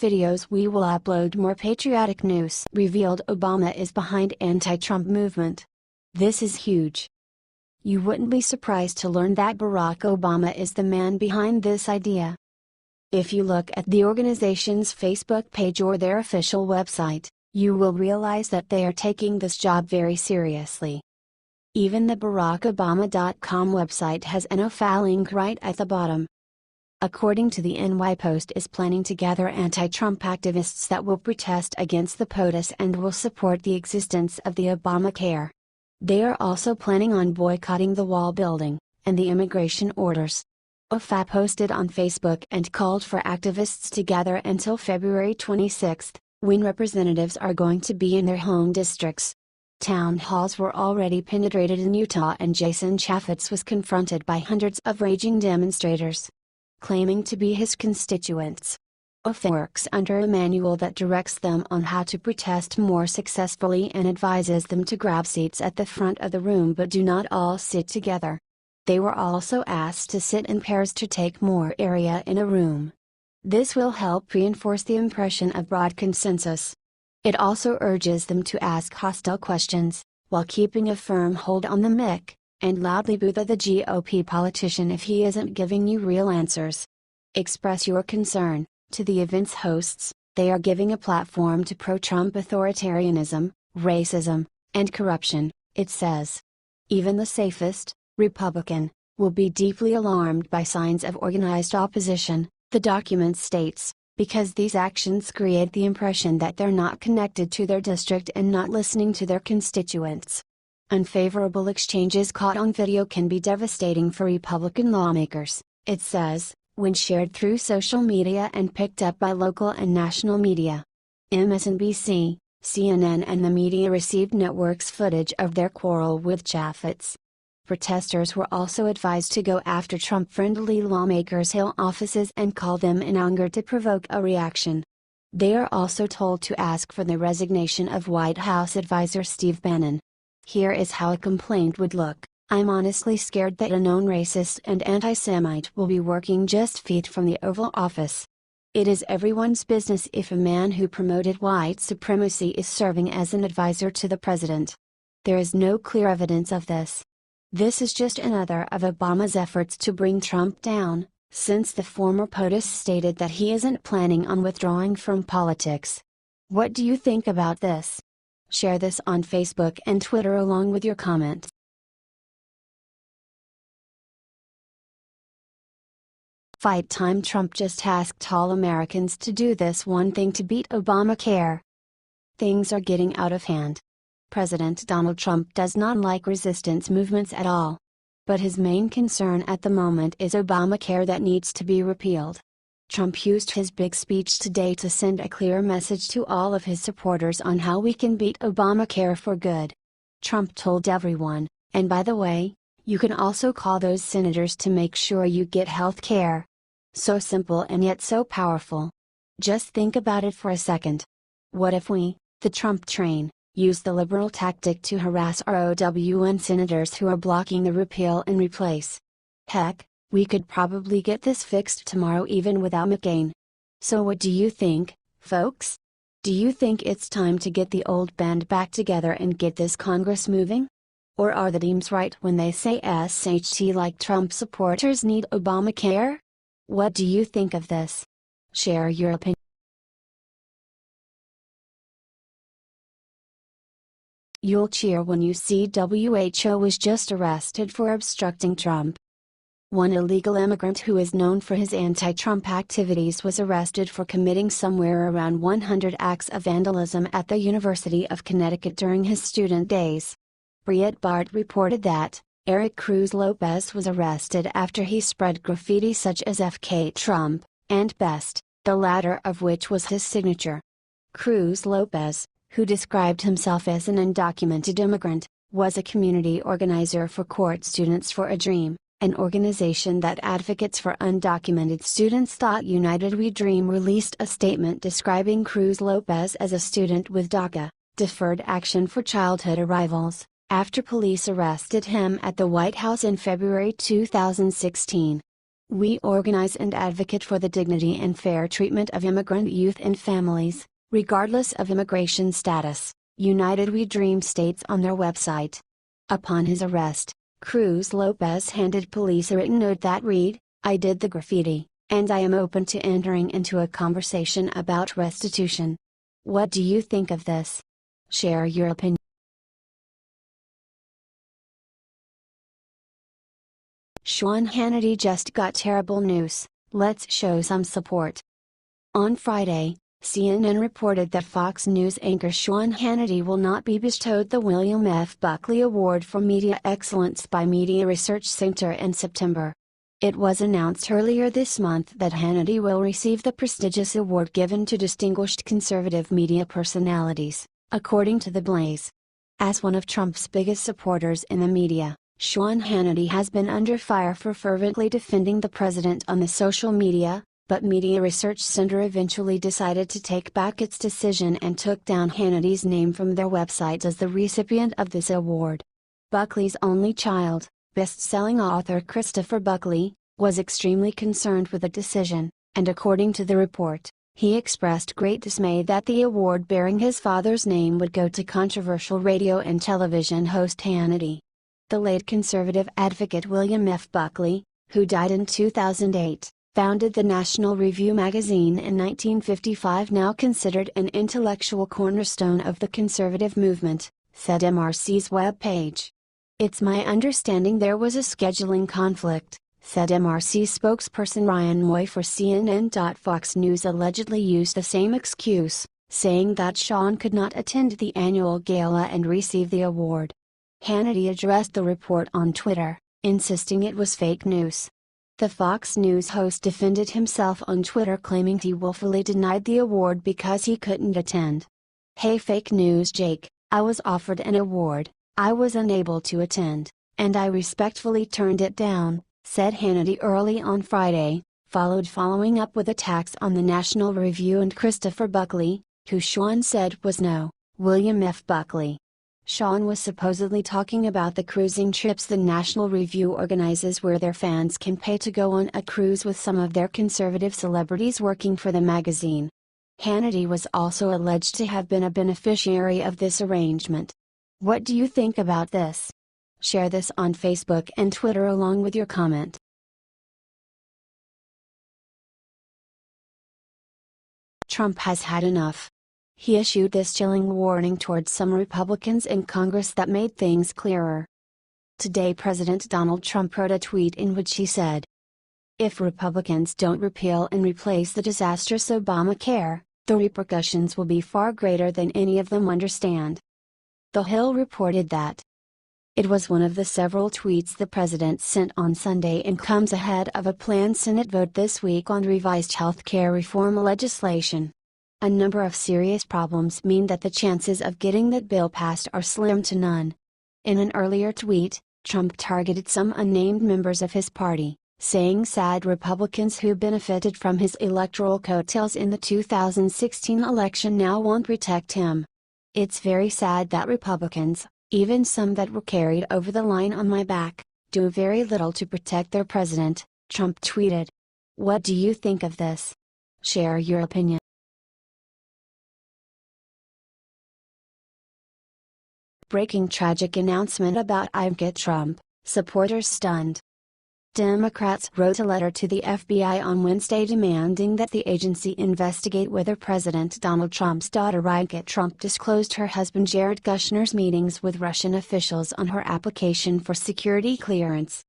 videos we will upload more patriotic news. Revealed Obama is behind anti-Trump movement. This is huge. You wouldn't be surprised to learn that Barack Obama is the man behind this idea. If you look at the organization's Facebook page or their official website, you will realize that they are taking this job very seriously. Even the BarackObama.com website has an OFA link right at the bottom. According to the NY Post, is planning to gather anti-Trump activists that will protest against the POTUS and will support the existence of the Obamacare. They are also planning on boycotting the wall building, and the immigration orders. OFA posted on Facebook and called for activists to gather until February 26, when representatives are going to be in their home districts. Town halls were already penetrated in Utah, and Jason Chaffetz was confronted by hundreds of raging demonstrators, claiming to be his constituents. OFA works under a manual that directs them on how to protest more successfully and advises them to grab seats at the front of the room but do not all sit together. They were also asked to sit in pairs to take more area in a room. This will help reinforce the impression of broad consensus. It also urges them to ask hostile questions, while keeping a firm hold on the mic, and loudly boo the GOP politician if he isn't giving you real answers. Express your concern. To the event's hosts, they are giving a platform to pro-Trump authoritarianism, racism, and corruption, it says. Even the safest, Republican, will be deeply alarmed by signs of organized opposition, the document states, because these actions create the impression that they're not connected to their district and not listening to their constituents. Unfavorable exchanges caught on video can be devastating for Republican lawmakers, it says, when shared through social media and picked up by local and national media. MSNBC, CNN and the media received networks footage of their quarrel with Chaffetz. Protesters were also advised to go after Trump-friendly lawmakers' Hill offices and call them in anger to provoke a reaction. They are also told to ask for the resignation of White House advisor Steve Bannon. Here is how a complaint would look. I'm honestly scared that a known racist and anti-Semite will be working just feet from the Oval Office. It is everyone's business if a man who promoted white supremacy is serving as an advisor to the president. There is no clear evidence of this. This is just another of Obama's efforts to bring Trump down, since the former POTUS stated that he isn't planning on withdrawing from politics. What do you think about this? Share this on Facebook and Twitter along with your comments. Fight time. Trump just asked all Americans to do this one thing to beat Obamacare. Things are getting out of hand. President Donald Trump does not like resistance movements at all. But his main concern at the moment is Obamacare that needs to be repealed. Trump used his big speech today to send a clear message to all of his supporters on how we can beat Obamacare for good. Trump told everyone, and by the way, you can also call those senators to make sure you get health care. So simple and yet so powerful. Just think about it for a second. What if we, the Trump train, use the liberal tactic to harass ROWN senators who are blocking the repeal and replace? Heck, we could probably get this fixed tomorrow even without McCain. So what do you think, folks? Do you think it's time to get the old band back together and get this Congress moving? Or are the Dems right when they say SHT like Trump supporters need Obamacare? What do you think of this? Share your opinion. You'll cheer when you see WHO was just arrested for obstructing Trump. One illegal immigrant who is known for his anti-Trump activities was arrested for committing somewhere around 100 acts of vandalism at the University of Connecticut during his student days. Breitbart reported that Eric Cruz Lopez was arrested after he spread graffiti such as FK Trump, and Best, the latter of which was his signature. Cruz Lopez, who described himself as an undocumented immigrant, was a community organizer for Court Students for a Dream, an organization that advocates for undocumented students. United We Dream released a statement describing Cruz Lopez as a student with DACA, Deferred Action for Childhood Arrivals, after police arrested him at the White House in February 2016. We organize and advocate for the dignity and fair treatment of immigrant youth and families, regardless of immigration status, United We Dream states on their website. Upon his arrest, Cruz Lopez handed police a written note that read, "I did the graffiti, and I am open to entering into a conversation about restitution." What do you think of this? Share your opinion. Sean Hannity just got terrible news, let's show some support. On Friday, CNN reported that Fox News anchor Sean Hannity will not be bestowed the William F. Buckley Award for Media Excellence by Media Research Center in September. It was announced earlier this month that Hannity will receive the prestigious award given to distinguished conservative media personalities, according to The Blaze. As one of Trump's biggest supporters in the media, Sean Hannity has been under fire for fervently defending the president on the social media, but Media Research Center eventually decided to take back its decision and took down Hannity's name from their website as the recipient of this award. Buckley's only child, best-selling author Christopher Buckley, was extremely concerned with the decision, and according to the report, he expressed great dismay that the award bearing his father's name would go to controversial radio and television host Hannity. The late conservative advocate William F. Buckley, who died in 2008, founded the National Review magazine in 1955, now considered an intellectual cornerstone of the conservative movement, said MRC's web page. "It's my understanding there was a scheduling conflict," said MRC spokesperson Ryan Moy for CNN. Fox News allegedly used the same excuse, saying that Sean could not attend the annual gala and receive the award. Hannity addressed the report on Twitter, insisting it was fake news. The Fox News host defended himself on Twitter, claiming he willfully denied the award because he couldn't attend. "Hey, fake news Jake, I was offered an award, I was unable to attend, and I respectfully turned it down," said Hannity early on Friday, following up with attacks on the National Review and Christopher Buckley, who Sean said was no William F. Buckley. Sean was supposedly talking about the cruising trips the National Review organizes, where their fans can pay to go on a cruise with some of their conservative celebrities working for the magazine. Hannity was also alleged to have been a beneficiary of this arrangement. What do you think about this? Share this on Facebook and Twitter along with your comment. Trump has had enough. He issued this chilling warning towards some Republicans in Congress that made things clearer. Today President Donald Trump wrote a tweet in which he said, "If Republicans don't repeal and replace the disastrous Obamacare, the repercussions will be far greater than any of them understand." The Hill reported that. It was one of the several tweets the president sent on Sunday and comes ahead of a planned Senate vote this week on revised health care reform legislation. A number of serious problems mean that the chances of getting that bill passed are slim to none. In an earlier tweet, Trump targeted some unnamed members of his party, saying sad Republicans who benefited from his electoral coattails in the 2016 election now won't protect him. "It's very sad that Republicans, even some that were carried over the line on my back, do very little to protect their president," Trump tweeted. What do you think of this? Share your opinion. Breaking tragic announcement about Ivanka Trump, supporters stunned. Democrats wrote a letter to the FBI on Wednesday demanding that the agency investigate whether President Donald Trump's daughter Ivanka Trump disclosed her husband Jared Kushner's meetings with Russian officials on her application for security clearance.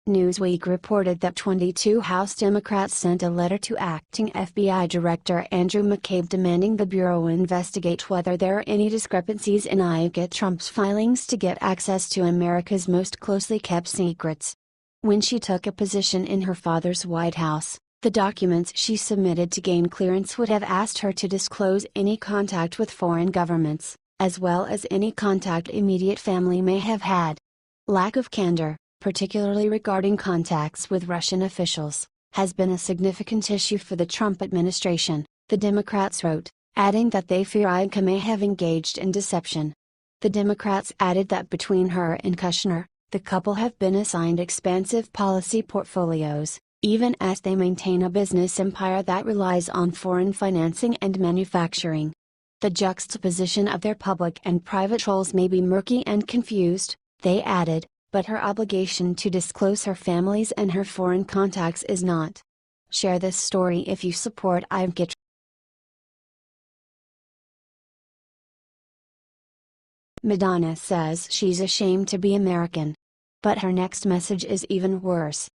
Newsweek reported that 22 House Democrats sent a letter to acting FBI Director Andrew McCabe demanding the Bureau investigate whether there are any discrepancies in Ivanka Trump's filings to get access to America's most closely kept secrets. When she took a position in her father's White House, the documents she submitted to gain clearance would have asked her to disclose any contact with foreign governments, as well as any contact immediate family may have had. Lack of candor, particularly regarding contacts with Russian officials, has been a significant issue for the Trump administration, the Democrats wrote, adding that they fear Ivanka may have engaged in deception. The Democrats added that between her and Kushner, the couple have been assigned expansive policy portfolios, even as they maintain a business empire that relies on foreign financing and manufacturing. The juxtaposition of their public and private roles may be murky and confused, they added, but her obligation to disclose her family's and her foreign contacts is not. Share this story if you support Huffington. Madonna says she's ashamed to be American. But her next message is even worse.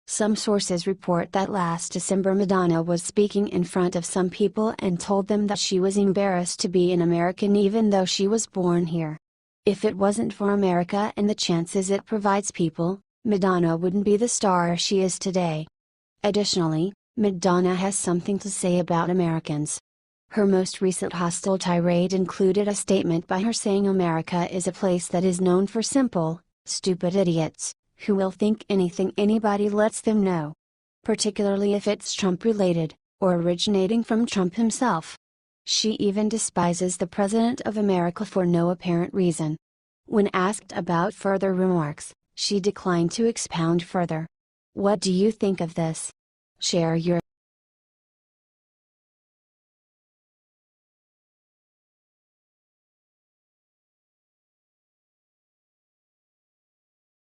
Some sources report that last December Madonna was speaking in front of some people and told them that she was embarrassed to be an American even though she was born here. If it wasn't for America and the chances it provides people, Madonna wouldn't be the star she is today. Additionally, Madonna has something to say about Americans. Her most recent hostile tirade included a statement by her saying America is a place that is known for simple, stupid idiots, who will think anything anybody lets them know. Particularly if it's Trump-related, or originating from Trump himself. She even despises the President of America for no apparent reason. When asked about further remarks, she declined to expound further. What do you think of this? Share your